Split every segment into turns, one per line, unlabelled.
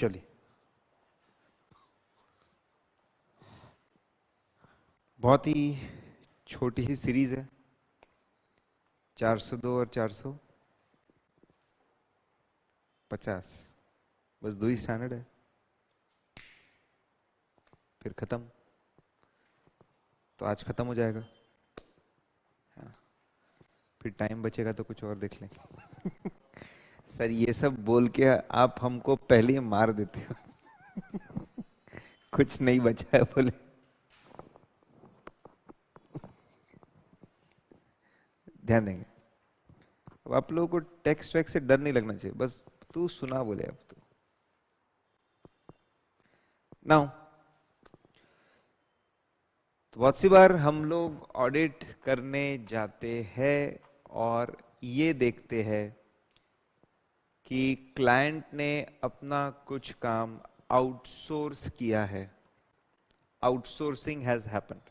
चलिए, बहुत ही छोटी सी सीरीज है, 402 और 450, बस 2 ही स्टैंडर्ड है, फिर खत्म। तो आज खत्म हो जाएगा। हाँ, फिर टाइम बचेगा तो कुछ और देख लेंगे। सर ये सब बोल के आप हमको पहले ही मार देते हो। कुछ नहीं बचा है बोले। ध्यान देंगे। अब आप लोगों को टेक्स्ट वैक्स से डर नहीं लगना चाहिए, बस तू सुना बोले अब तो। नाउ तो बहुत सी बार हम लोग ऑडिट करने जाते हैं और ये देखते हैं कि क्लाइंट ने अपना कुछ काम आउटसोर्स किया है, आउटसोर्सिंग हैज हैपेंड।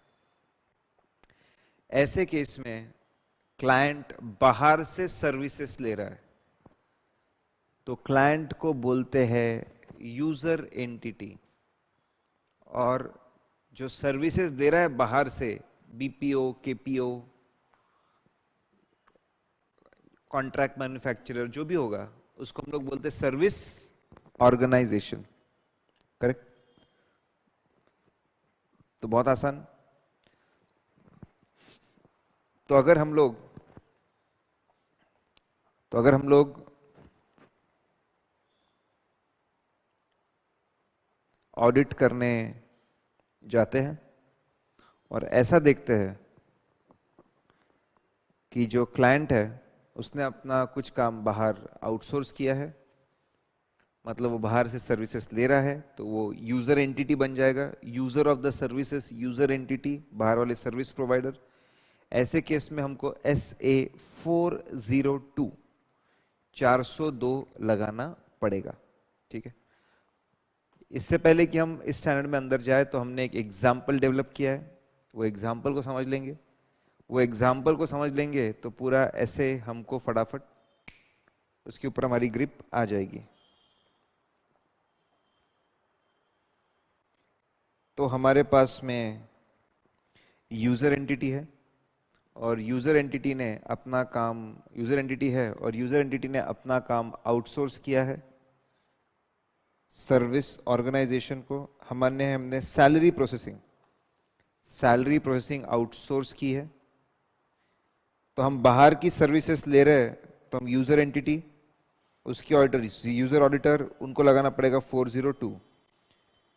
ऐसे केस में क्लाइंट बाहर से सर्विसेज ले रहा है, तो क्लाइंट को बोलते हैं यूजर एंटिटी, और जो सर्विसेज दे रहा है बाहर से, बीपीओ, केपीओ, कॉन्ट्रैक्ट मैन्युफैक्चरर, जो भी होगा, उसको हम लोग बोलते हैं सर्विस ऑर्गेनाइजेशन। करेक्ट? तो बहुत आसान। तो अगर हम लोग ऑडिट करने जाते हैं और ऐसा देखते हैं कि जो क्लाइंट है उसने अपना कुछ काम बाहर आउटसोर्स किया है, मतलब वो बाहर से सर्विसेज ले रहा है, तो वो यूजर एंटिटी बन जाएगा, user of the services, user entity, बाहर वाले सर्विस प्रोवाइडर। ऐसे केस में हमको SA 402 लगाना पड़ेगा। ठीक है? इससे पहले कि हम इस स्टैंडर्ड में अंदर जाए तो हमने एक एग्जाम्पल डेवलप किया है, वो एग्जाम्पल को समझ लेंगे। वो एग्जाम्पल को समझ लेंगे तो पूरा ऐसे हमको फटाफट उसके ऊपर हमारी ग्रिप आ जाएगी। तो हमारे पास में यूजर एंटिटी है और यूजर एंटिटी ने अपना काम, यूजर एंटिटी है और यूजर एंटिटी ने अपना काम आउटसोर्स किया है सर्विस ऑर्गेनाइजेशन को। हमने सैलरी प्रोसेसिंग आउटसोर्स की है। तो हम बाहर की सर्विसेज ले रहे हैं, तो हम यूजर एंटिटी, उसकी ऑडिटर, यूजर ऑडिटर, उनको लगाना पड़ेगा 402।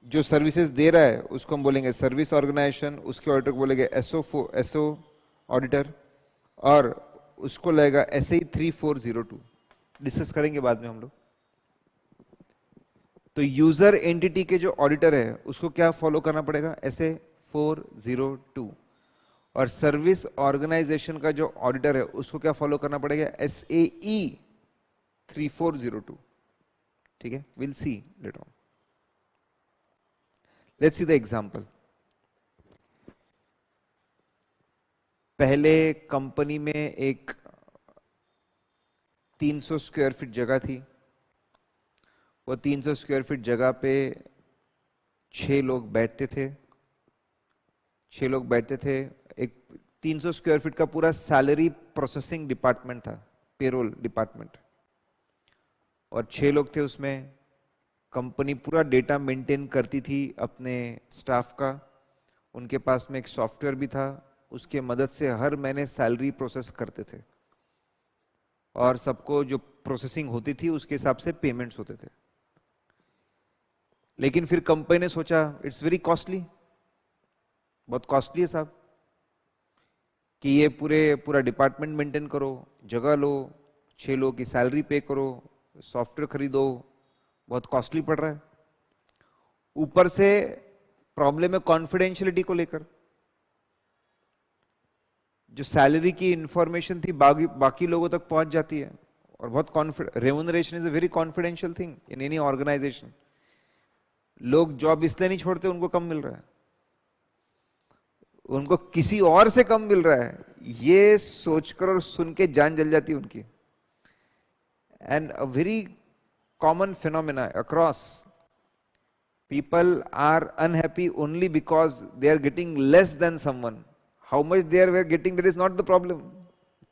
जो सर्विसेज दे रहा है उसको हम बोलेंगे सर्विस ऑर्गेनाइजेशन, उसके ऑडिटर को बोलेंगे एसओ ऑडिटर, और उसको लगेगा SAE 3402। डिस्कस करेंगे बाद में हम लोग। तो यूजर एंटिटी के जो ऑडिटर है उसको क्या फॉलो करना पड़ेगा? SA 402। और सर्विस ऑर्गेनाइजेशन का जो ऑडिटर है उसको क्या फॉलो करना पड़ेगा? SAE 3402। ठीक है? Will see later on. Let's see the example. पहले कंपनी में एक 300 स्क्वायर फीट जगह थी। वो 300 स्क्वायर फीट जगह पे 6 लोग बैठते थे। एक 300 स्क्वायर फीट का पूरा सैलरी प्रोसेसिंग डिपार्टमेंट था, पेरोल डिपार्टमेंट, और 6 लोग थे उसमें। कंपनी पूरा डेटा मेंटेन करती थी अपने स्टाफ का। उनके पास में एक सॉफ्टवेयर भी था, उसके मदद से हर महीने सैलरी प्रोसेस करते थे, और सबको जो प्रोसेसिंग होती थी उसके हिसाब से पेमेंट्स होते थे। लेकिन फिर कंपनी ने सोचा इट्स वेरी कॉस्टली, बहुत कॉस्टली है साहब, कि ये पूरा डिपार्टमेंट मेंटेन करो, जगह लो, 6 लोगों की सैलरी पे करो, सॉफ्टवेयर खरीदो, बहुत कॉस्टली पड़ रहा है। ऊपर से प्रॉब्लम है कॉन्फिडेंशियलिटी को लेकर। जो सैलरी की इंफॉर्मेशन थी बाकी लोगों तक पहुंच जाती है, और बहुत remuneration is a very confidential thing in any organisation. लोग जॉब इसलिए नहीं छोड़ते उनको कम मिल रहा है, उनको किसी और से कम मिल रहा है, ये सोचकर और सुन के जान जल जाती है उनकी। And a very common phenomena across People are unhappy only because they are getting less than someone. How much they are getting, that is not the problem.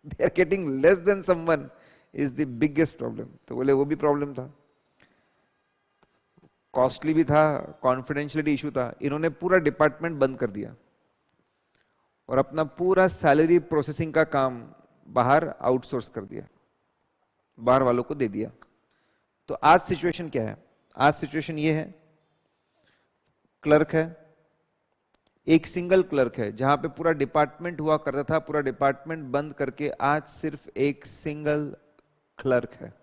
They are getting less than someone is the biggest problem. तो बोले वो भी problem था, costly भी था, confidentiality issue था. इन्होंने पूरा डिपार्टमेंट बंद कर दिया और अपना पूरा सैलरी प्रोसेसिंग का काम बाहर आउटसोर्स कर दिया, बाहर वालों को दे दिया. तो आज सिचुएशन क्या है? आज सिचुएशन ये है, क्लर्क है, एक सिंगल क्लर्क है. जहां पे पूरा डिपार्टमेंट हुआ करता था, पूरा डिपार्टमेंट बंद करके आज सिर्फ एक सिंगल क्लर्क है.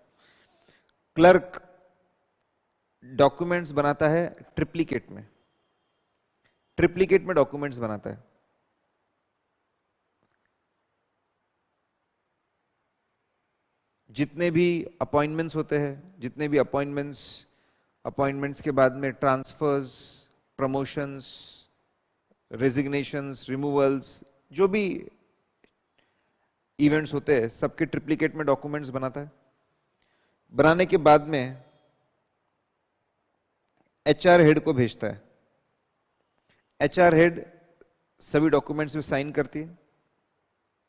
क्लर्क डॉक्यूमेंट्स बनाता है ट्रिप्लिकेट में, ट्रिप्लिकेट में डॉक्यूमेंट्स बनाता है. जितने भी अपॉइंटमेंट्स होते हैं, जितने भी अपॉइंटमेंट्स के बाद में ट्रांसफर्स, प्रमोशंस, रेजिग्नेशंस, रिमूवल्स, जो भी इवेंट्स होते हैं, सबके ट्रिप्लिकेट में डॉक्यूमेंट्स बनाता है. बनाने के बाद में एचआर हेड को भेजता है. एचआर हेड सभी डॉक्यूमेंट्स में साइन करती है,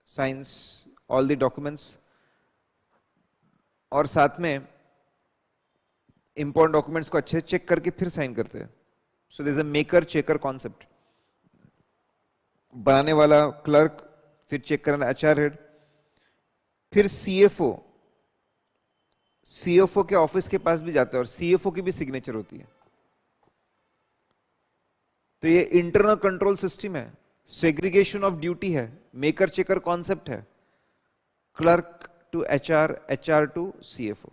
साइंस ऑल द डॉक्यूमेंट्स, और साथ में इंपॉर्टेंट डॉक्यूमेंट्स को अच्छे से चेक करके फिर साइन करते हैं. So there is a maker checker concept. बनाने वाला क्लर्क, फिर चेक करना एचआर हेड, फिर सीएफओ. सीएफओ के ऑफिस के पास भी जाता है और सीएफओ की भी सिग्नेचर होती है. तो ये इंटरनल कंट्रोल सिस्टम है, सेग्रीगेशन ऑफ ड्यूटी है, मेकर चेकर कॉन्सेप्ट है. Clerk to HR, HR to CFO.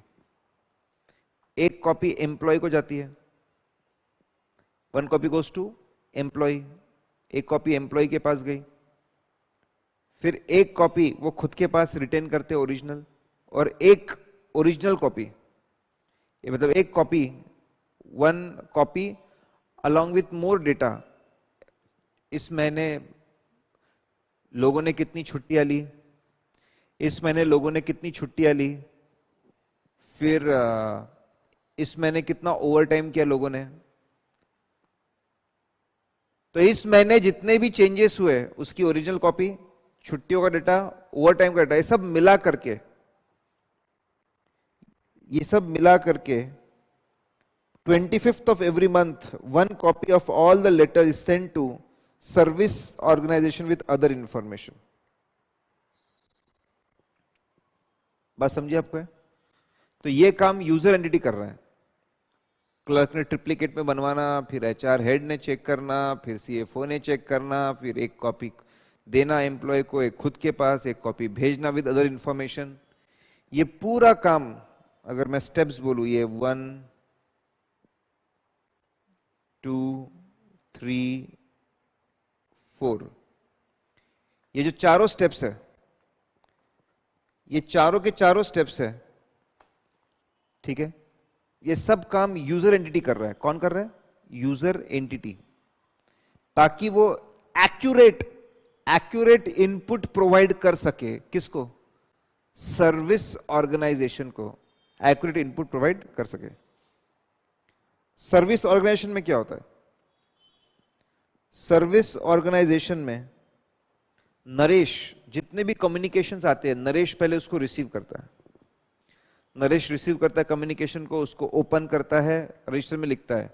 एक कॉपी एम्प्लॉय को जाती है, one copy goes to employee. एक कॉपी एम्प्लॉय के पास गई, फिर एक कॉपी वो खुद के पास रिटेन करते ओरिजिनल, और एक ओरिजिनल कॉपी, ये मतलब एक copy, one copy along with more data. इस महीने लोगों ने कितनी छुट्टियां ली, इस महीने लोगों ने कितनी छुट्टियां ली, फिर इस महीने कितना ओवर टाइम किया लोगों ने. तो इस महीने जितने भी चेंजेस हुए उसकी ओरिजिनल कॉपी, छुट्टियों का डेटा, ओवर टाइम का डेटा, ये सब मिला करके 25th of every month one copy of all the letters is sent to service organization with other information. बात समझिए आपको है? तो ये काम यूजर एंटिटी कर रहा है. क्लर्क ने ट्रिप्लिकेट में बनवाना, फिर एचआर हेड ने चेक करना, फिर सीएफओ ने चेक करना, फिर एक कॉपी देना एम्प्लॉय को, एक खुद के पास, एक कॉपी भेजना विद अदर इंफॉर्मेशन. ये पूरा काम अगर मैं स्टेप्स बोलूं, ये 1 2 3 4, ये जो चारों स्टेप्स है, ये चारों के चारों स्टेप्स है, ठीक है. ये सब काम यूजर एंटिटी कर रहा है. कौन कर रहा है? User entity. ताकि वो एक्यूरेट इनपुट प्रोवाइड कर सके. किसको? सर्विस ऑर्गेनाइजेशन को एक्यूरेट इनपुट प्रोवाइड कर सके. सर्विस ऑर्गेनाइजेशन में क्या होता है? सर्विस ऑर्गेनाइजेशन में नरेश, जितने भी कम्युनिकेशंस आते हैं, नरेश पहले उसको रिसीव करता है. नरेश रिसीव करता है कम्युनिकेशन को, उसको ओपन करता है, रजिस्टर में लिखता है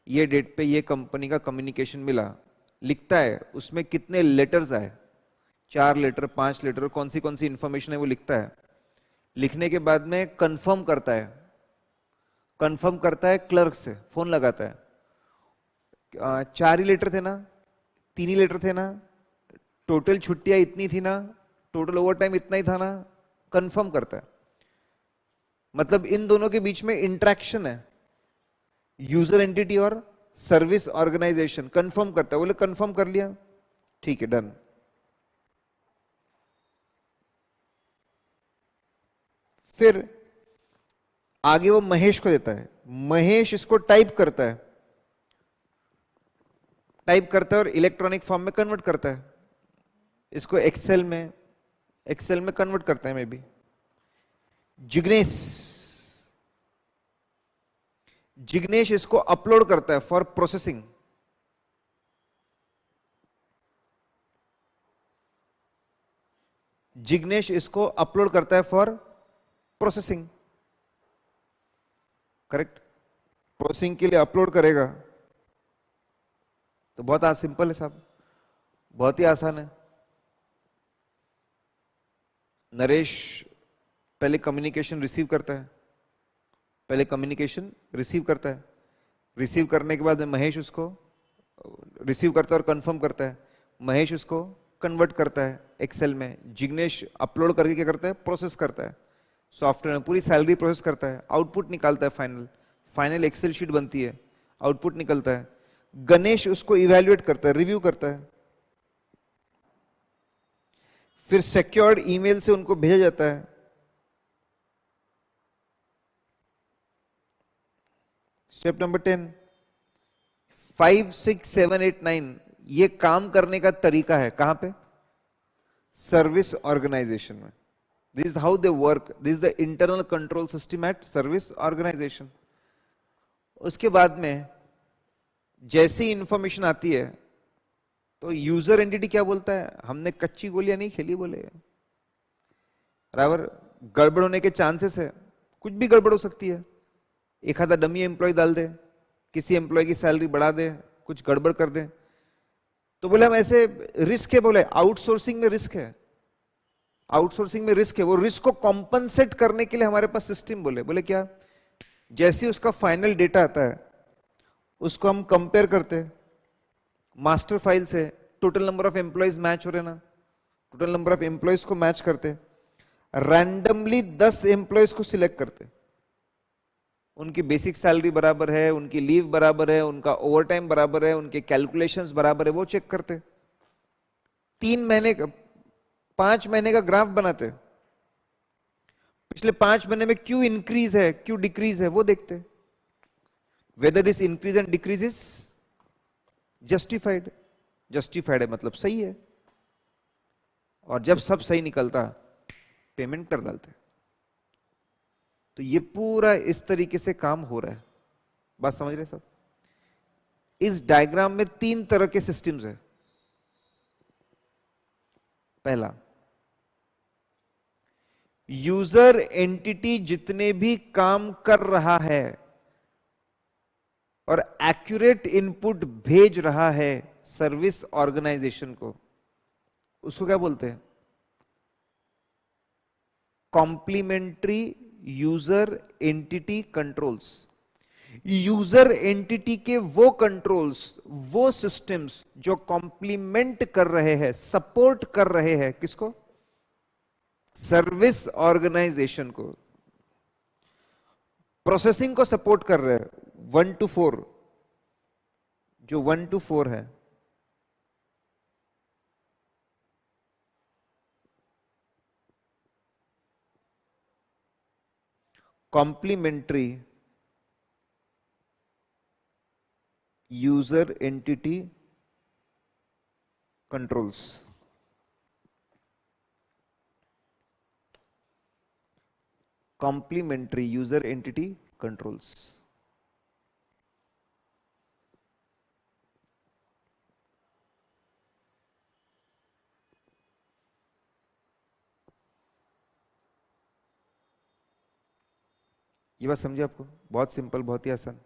ये डेट पे ये कंपनी का कम्युनिकेशन मिला. लिखता है उसमें कितने लेटर्स आए, 4 लेटर, 5 लेटर, कौन सी इंफॉर्मेशन है वो लिखता है. लिखने के बाद में कंफर्म करता है क्लर्क से, फोन लगाता है, 4 ही लेटर थे ना, 3 ही लेटर थे ना, टोटल छुट्टियां इतनी थी ना, टोटल ओवर टाइम इतना ही था ना, कंफर्म करता है. मतलब इन दोनों के बीच में इंटरेक्शन है, यूजर एंटिटी और सर्विस ऑर्गेनाइजेशन. कंफर्म करता है, बोले कंफर्म कर लिया, ठीक है, डन. फिर आगे वो महेश को देता है. महेश इसको टाइप करता है और इलेक्ट्रॉनिक फॉर्म में कन्वर्ट करता है. इसको एक्सेल में कन्वर्ट करता है. मे बी जिग्नेश इसको अपलोड करता है फॉर प्रोसेसिंग। जिग्नेश इसको अपलोड करता है फॉर प्रोसेसिंग, करेक्ट। प्रोसेसिंग के लिए अपलोड करेगा, तो बहुत सिंपल है साहब, बहुत ही आसान है। नरेश पहले कम्युनिकेशन रिसीव करता है, पहले कम्युनिकेशन रिसीव करता है, रिसीव करने के बाद में महेश उसको रिसीव करता है और कंफर्म करता है, महेश उसको कन्वर्ट करता है एक्सेल में, जिग्नेश अपलोड करके क्या करता है, प्रोसेस करता है सॉफ्टवेयर में, पूरी सैलरी प्रोसेस करता है, आउटपुट निकालता है, फाइनल एक्सेल शीट बनती है, आउटपुट निकलता है। गणेश उसको इवैल्यूएट करता है, रिव्यू करता है, फिर सिक्योर्ड ईमेल से उनको भेजा जाता है। स्टेप नंबर 10, 5, 6, 7, 8, 9 ये काम करने का तरीका है, कहां पे, सर्विस ऑर्गेनाइजेशन में। This is how they work, this is the internal control system at service organisation. उसके बाद में जैसी इंफॉर्मेशन आती है तो यूजर एंटिटी क्या बोलता है, हमने कच्ची गोलियां नहीं खेली बोले, बराबर। गड़बड़ होने के चांसेस है, कुछ भी गड़बड़ हो सकती है, एक आधा डमी एम्प्लॉय डाल दे, किसी एम्प्लॉय की सैलरी बढ़ा दे, कुछ गड़बड़ कर दे, तो बोले हम ऐसे रिस्क है, बोले आउटसोर्सिंग में रिस्क है, आउटसोर्सिंग में रिस्क है। वो रिस्क को कॉम्पनसेट करने के लिए हमारे पास सिस्टम बोले क्या, जैसे उसका फाइनल डेटा आता है उसको हम कंपेयर करते हैं मास्टर फाइल से, total number of employees match हो रहे ना, टोटल नंबर ऑफ एम्प्लॉयज को मैच करते, रैंडमली 10 एम्प्लॉयज को सिलेक्ट करते, उनकी बेसिक सैलरी बराबर है, उनकी लीव बराबर है, उनका ओवरटाइम बराबर है, उनके कैलकुलेशंस बराबर है, वो चेक करते। 3 महीने का 5 महीने का ग्राफ बनाते, पिछले 5 महीने में क्यों इंक्रीज है क्यों डिक्रीज है वो देखते, whether this increase and decrease is justified, justified है मतलब सही है, और जब सब सही निकलता पेमेंट कर डालते। तो ये पूरा इस तरीके से काम हो रहा है, बात समझ रहे सब। इस डायग्राम में 3 तरह के सिस्टम्स है। पहला, यूजर एंटिटी जितने भी काम कर रहा है और एक्यूरेट इनपुट भेज रहा है सर्विस ऑर्गेनाइजेशन को, उसको क्या बोलते हैं, complementary user entity controls. User entity के वो कंट्रोल्स, वो सिस्टम्स जो कॉम्प्लीमेंट कर रहे हैं, सपोर्ट कर रहे हैं किसको, सर्विस ऑर्गेनाइजेशन को, प्रोसेसिंग को सपोर्ट कर रहे हैं 1 to 4, जो 1 to 4 है, complementary user entity controls. Complementary user entity controls. ये बात समझे आपको, बहुत सिंपल, बहुत ही आसान।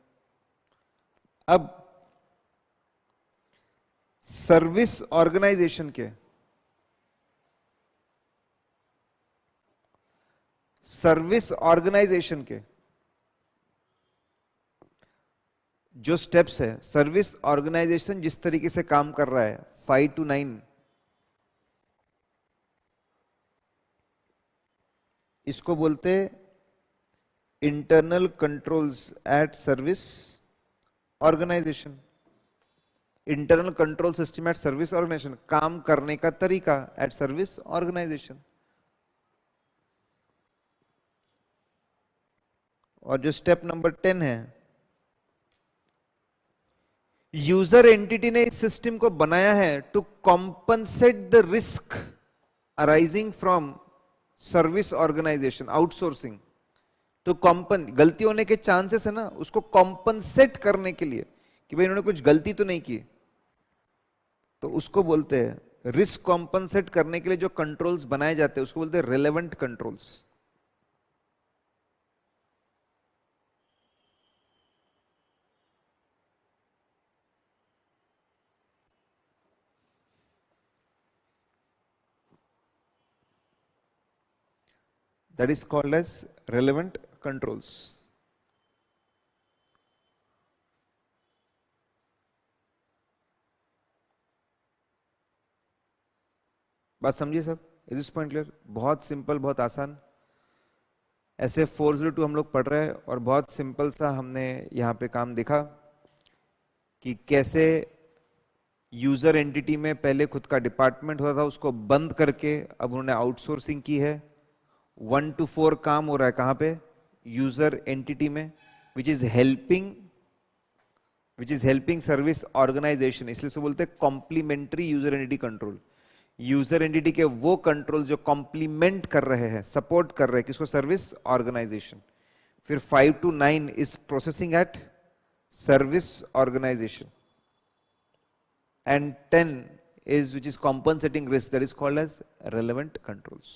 अब सर्विस ऑर्गेनाइजेशन के जो स्टेप्स है, सर्विस ऑर्गेनाइजेशन जिस तरीके से काम कर रहा है 5 to 9, इसको बोलते internal controls at service organisation. Internal control system at service organisation, काम करने का तरीका एट सर्विस ऑर्गेनाइजेशन। और जो स्टेप नंबर 10 है, यूजर एंटिटी ने इस सिस्टम को बनाया है to compensate the risk arising from service organisation, outsourcing, तो गलती होने के चांसेस है ना, उसको कॉम्पनसेट करने के लिए कि भाई इन्होंने कुछ गलती तो नहीं की, तो उसको बोलते हैं रिस्क कॉम्पनसेट करने के लिए जो कंट्रोल्स बनाए जाते हैं उसको बोलते हैं relevant controls. That is called as relevant controls. बात समझिए सब? Is this point clear? बहुत सिंपल, बहुत आसान। ऐसे 402 हम लोग पढ़ रहे हैं और बहुत सिंपल सा हमने यहाँ पे काम देखा कि कैसे यूजर एंटिटी में पहले खुद का डिपार्टमेंट होता था, उसको बंद करके अब उन्होंने आउटसोर्सिंग की है। 1 to 4 काम हो रहा है कहाँ पे? यूजर एंटिटी में, which is helping service organisation, इसलिए उसको बोलते हैं complementary user entity control. User entity के वो कंट्रोल जो कॉम्प्लीमेंट कर रहे हैं, सपोर्ट कर रहे हैं किसको? Service organisation. फिर 5 to 9 is processing at service organisation, and 10 is which is compensating risk, that is called as relevant controls.